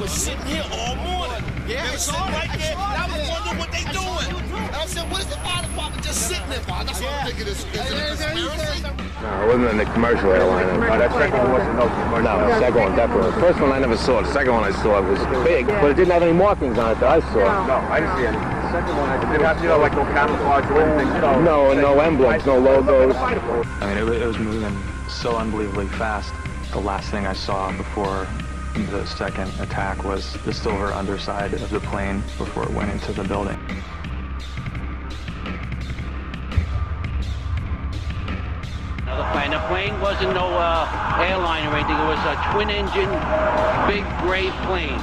was sitting here all morning. Yeah, they were sitting right there. I was wondering what they doing. I said, what is the fire department just sitting there for? That's what I'm thinking. Is it a conspiracy? No, it wasn't in the commercial airline. No, that second one wasn't no commercial. No, the second one definitely. The first one I never saw. The second one I saw was big, but it didn't have any markings on it that I saw. No, I didn't see any. The second one, it didn't have, like no camouflage or anything. No emblems, no logos. I mean, it was moving so unbelievably fast. The last thing I saw before the second attack was the silver underside of the plane before it went into the building. The plane wasn't no airline or anything. It was a twin-engine, big gray plane.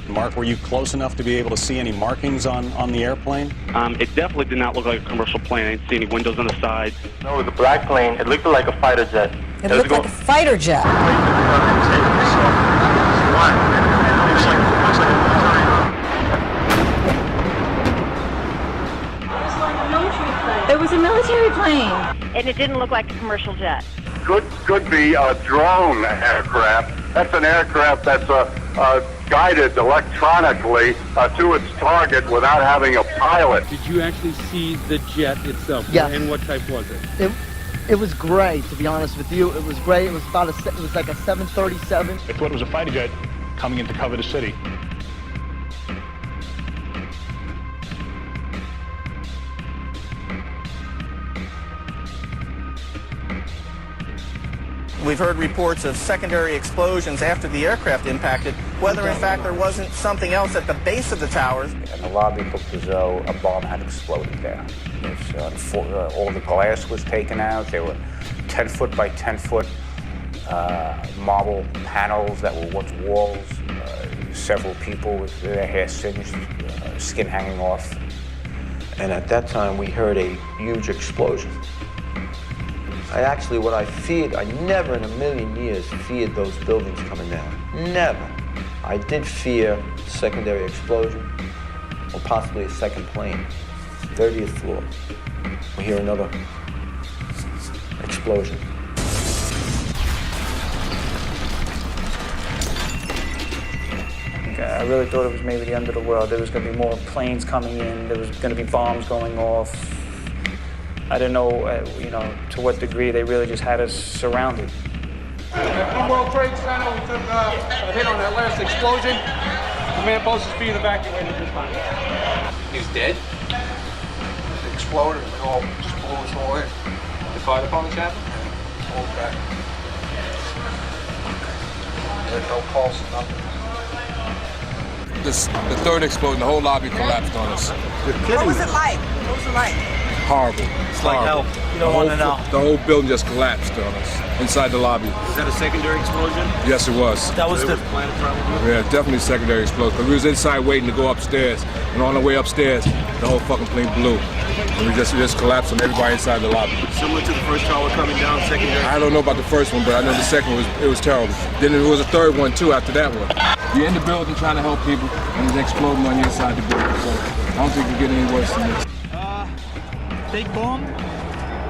Mark, were you close enough to be able to see any markings on the airplane? It definitely did not look like a commercial plane. I didn't see any windows on the side. No, it was a black plane. It looked like a fighter jet. It looked like a fighter jet. It was a military plane. And it didn't look like a commercial jet. Could be a drone aircraft. That's an aircraft that's guided electronically to its target without having a pilot. Did you actually see the jet itself? Yes. And what type was it? It was gray, to be honest with you. It was gray. It was it was like a 737. They thought it was a fighter jet coming in to cover the city. We've heard reports of secondary explosions after the aircraft impacted, whether in fact there wasn't something else at the base of the towers. And the lobby looked as though a bomb had exploded there. All the glass was taken out. There were 10-foot by 10-foot marble panels that were once walls. Several people with their hair singed, skin hanging off. And at that time, we heard a huge explosion. What I feared, I never in a million years feared those buildings coming down. Never. I did fear secondary explosion or possibly a second plane. 30th floor. We hear another explosion. I really thought it was maybe the end of the world. There was going to be more planes coming in. There was going to be bombs going off. I don't know, to what degree they really just had us surrounded. From World Trade Center, we took a hit on that last explosion. The man supposed to be evacuated this time. He's dead? It exploded and all just blew us all in. The fire department's happened? All back. There's no pulse, nothing. The third explosion, the whole lobby collapsed on us. What was it like? What was it like? Horrible. It's like hell. You don't want to know. The whole building just collapsed on us inside the lobby. Is that a secondary explosion? Yes, it was. That was the planet probably? Yeah, definitely secondary explosion. Because we was inside waiting to go upstairs, and on the way upstairs, the whole fucking plane blew. And we just collapsed on everybody inside the lobby. Similar to the first tower coming down, secondary? I don't know about the first one, but I know the second it was terrible. Then there was a third one too after that one. You're in the building trying to help people, and it's exploding on the inside the building. So I don't think it can get any worse than this. Big boom,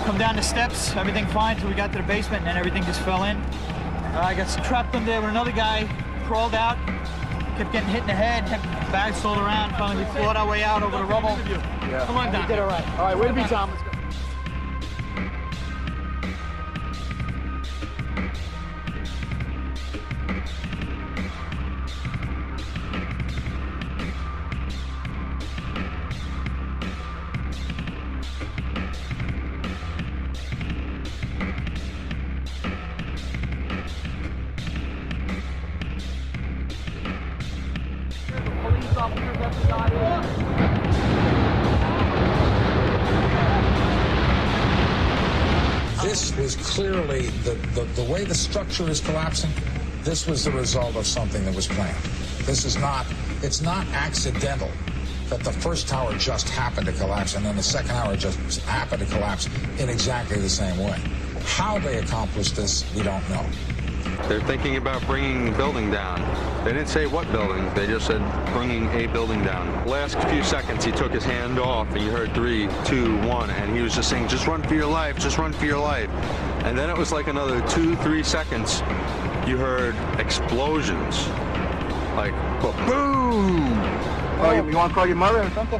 come down the steps, everything fine until we got to the basement, and then everything just fell in. I got trapped in there with another guy, crawled out, kept getting hit in the head, kept bags sold around, finally we fought our way out over the rubble. Yeah. Come on down. You did all right. All right, way to be, Tom. Let's go. This was clearly, the way the structure is collapsing, this was the result of something that was planned. It's not accidental that the first tower just happened to collapse and then the second tower just happened to collapse in exactly the same way. How they accomplished this, we don't know. They're thinking about bringing the building down. They didn't say what building. They just said bringing a building down. Last few seconds, he took his hand off, and you heard 3, 2, 1, and he was just saying, "Just run for your life. Just run for your life." And then it was like another 2-3 seconds, you heard explosions. Like, boom! Oh, you want to call your mother or something?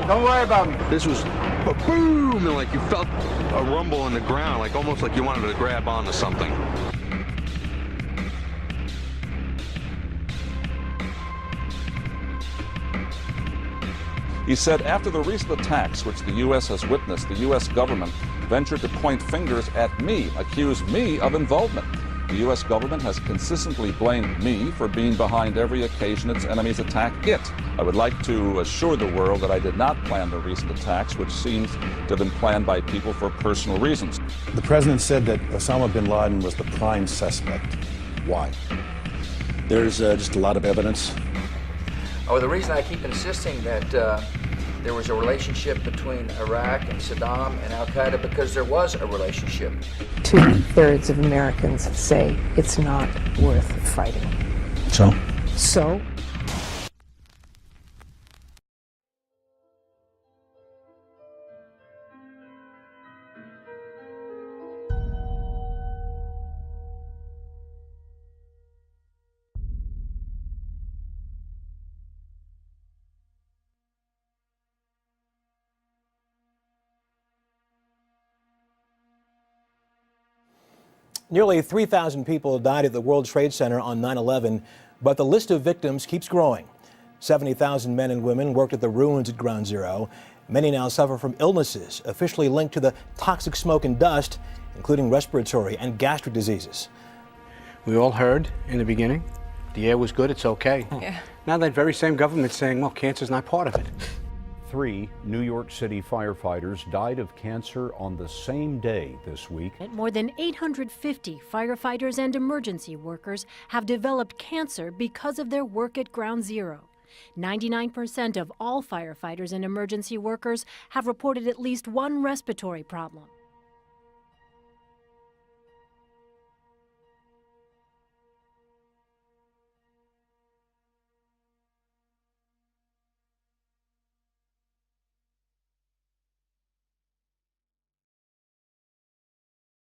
Don't worry about me. This was boom, and like you felt a rumble in the ground, like almost like you wanted to grab onto something. He said after the recent attacks which the U.S. has witnessed, the U.S. government ventured to point fingers at me, accuse me of involvement. The U.S. government has consistently blamed me for being behind every occasion its enemies attack it. I would like to assure the world that I did not plan the recent attacks, which seems to have been planned by people for personal reasons. The president said that Osama bin Laden was the prime suspect. Why? There's just a lot of evidence. Oh, the reason I keep insisting that there was a relationship between Iraq and Saddam and Al-Qaeda, because there was a relationship. 2/3 of Americans say it's not worth fighting. So? So? Nearly 3,000 people died at the World Trade Center on 9/11, but the list of victims keeps growing. 70,000 men and women worked at the ruins at Ground Zero. Many now suffer from illnesses officially linked to the toxic smoke and dust, including respiratory and gastric diseases. We all heard in the beginning, the air was good, it's okay. Yeah. Now that very same government's saying, well, cancer's not part of it. 3 New York City firefighters died of cancer on the same day this week. More than 850 firefighters and emergency workers have developed cancer because of their work at Ground Zero. 99% of all firefighters and emergency workers have reported at least one respiratory problem.